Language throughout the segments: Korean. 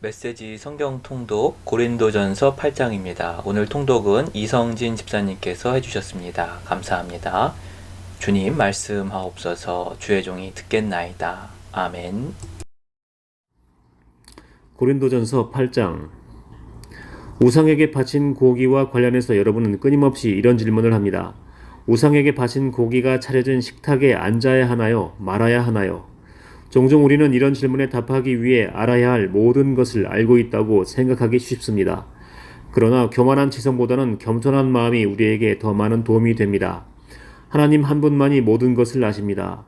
메시지 성경 통독 고린도전서 8장입니다. 오늘 통독은 이성진 집사님께서 해주셨습니다. 감사합니다. 주님 말씀하옵소서. 주의 종이 듣겠나이다. 아멘. 고린도전서 8장. 우상에게 바친 고기와 관련해서 여러분은 끊임없이 이런 질문을 합니다. 우상에게 바친 고기가 차려진 식탁에 앉아야 하나요? 말아야 하나요? 종종 우리는 이런 질문에 답하기 위해 알아야 할 모든 것을 알고 있다고 생각하기 쉽습니다. 그러나 교만한 지성보다는 겸손한 마음이 우리에게 더 많은 도움이 됩니다. 하나님 한 분만이 모든 것을 아십니다.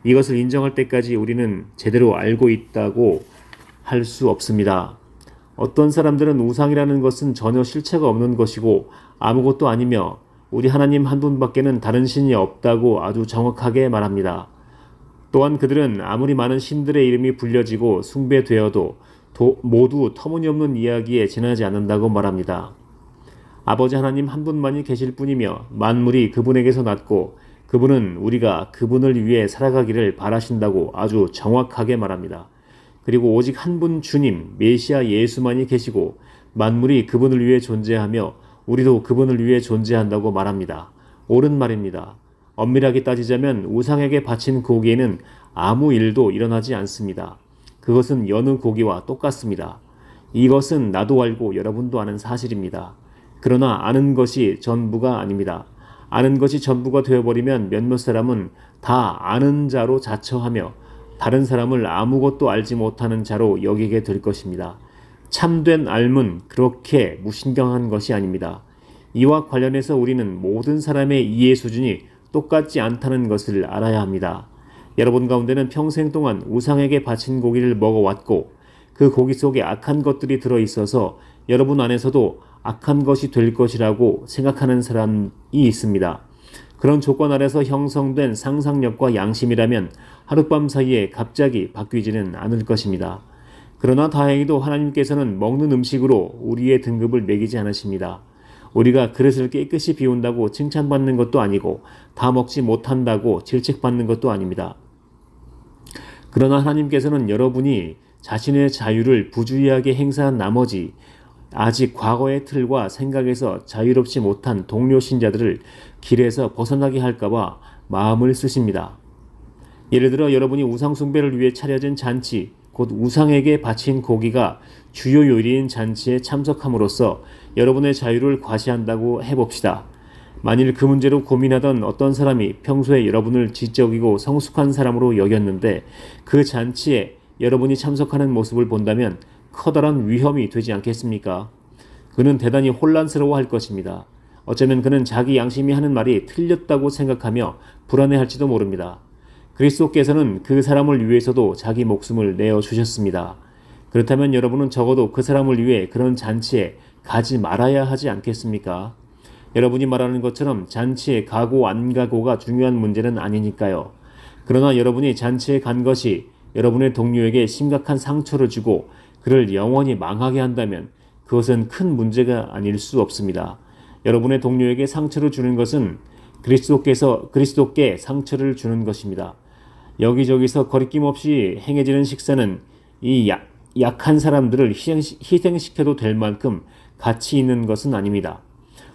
이것을 인정할 때까지 우리는 제대로 알고 있다고 할 수 없습니다. 어떤 사람들은 우상이라는 것은 전혀 실체가 없는 것이고 아무것도 아니며 우리 하나님 한 분밖에는 다른 신이 없다고 아주 정확하게 말합니다. 또한 그들은 아무리 많은 신들의 이름이 불려지고 숭배되어도 모두 터무니없는 이야기에 지나지 않는다고 말합니다. 아버지 하나님 한 분만이 계실 뿐이며 만물이 그분에게서 났고 그분은 우리가 그분을 위해 살아가기를 바라신다고 아주 정확하게 말합니다. 그리고 오직 한 분 주님 메시아 예수만이 계시고 만물이 그분을 위해 존재하며 우리도 그분을 위해 존재한다고 말합니다. 옳은 말입니다. 엄밀하게 따지자면 우상에게 바친 고기에는 아무 일도 일어나지 않습니다. 그것은 여느 고기와 똑같습니다. 이것은 나도 알고 여러분도 아는 사실입니다. 그러나 아는 것이 전부가 아닙니다. 아는 것이 전부가 되어버리면 몇몇 사람은 다 아는 자로 자처하며 다른 사람을 아무것도 알지 못하는 자로 여기게 될 것입니다. 참된 알문 그렇게 무신경한 것이 아닙니다. 이와 관련해서 우리는 모든 사람의 이해 수준이 똑같지 않다는 것을 알아야 합니다. 여러분 가운데는 평생 동안 우상에게 바친 고기를 먹어왔고 그 고기 속에 악한 것들이 들어있어서 여러분 안에서도 악한 것이 될 것이라고 생각하는 사람이 있습니다. 그런 조건 아래서 형성된 상상력과 양심이라면 하룻밤 사이에 갑자기 바뀌지는 않을 것입니다. 그러나 다행히도 하나님께서는 먹는 음식으로 우리의 등급을 매기지 않으십니다. 우리가 그릇을 깨끗이 비운다고 칭찬받는 것도 아니고 다 먹지 못한다고 질책받는 것도 아닙니다. 그러나 하나님께서는 여러분이 자신의 자유를 부주의하게 행사한 나머지 아직 과거의 틀과 생각에서 자유롭지 못한 동료 신자들을 길에서 벗어나게 할까봐 마음을 쓰십니다. 예를 들어 여러분이 우상 숭배를 위해 차려진 잔치, 곧 우상에게 바친 고기가 주요 요리인 잔치에 참석함으로써 여러분의 자유를 과시한다고 해봅시다. 만일 그 문제로 고민하던 어떤 사람이 평소에 여러분을 지적이고 성숙한 사람으로 여겼는데 그 잔치에 여러분이 참석하는 모습을 본다면 커다란 위험이 되지 않겠습니까? 그는 대단히 혼란스러워할 것입니다. 어쩌면 그는 자기 양심이 하는 말이 틀렸다고 생각하며 불안해할지도 모릅니다. 그리스도께서는 그 사람을 위해서도 자기 목숨을 내어주셨습니다. 그렇다면 여러분은 적어도 그 사람을 위해 그런 잔치에 가지 말아야 하지 않겠습니까? 여러분이 말하는 것처럼 잔치에 가고 안 가고가 중요한 문제는 아니니까요. 그러나 여러분이 잔치에 간 것이 여러분의 동료에게 심각한 상처를 주고 그를 영원히 망하게 한다면 그것은 큰 문제가 아닐 수 없습니다. 여러분의 동료에게 상처를 주는 것은 그리스도께 상처를 주는 것입니다. 여기저기서 거리낌 없이 행해지는 식사는 이 약한 사람들을 희생시켜도 될 만큼 가치 있는 것은 아닙니다.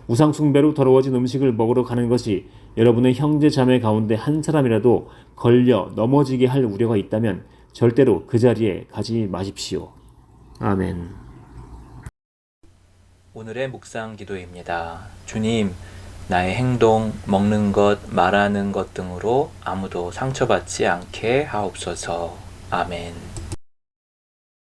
우상 숭배로 더러워진 음식을 먹으러 가는 것이 여러분의 형제 자매 가운데 한 사람이라도 걸려 넘어지게 할 우려가 있다면 절대로 그 자리에 가지 마십시오. 아멘. 오늘의 묵상 기도입니다. 주님, 나의 행동, 먹는 것, 말하는 것 등으로 아무도 상처받지 않게 하옵소서. 아멘.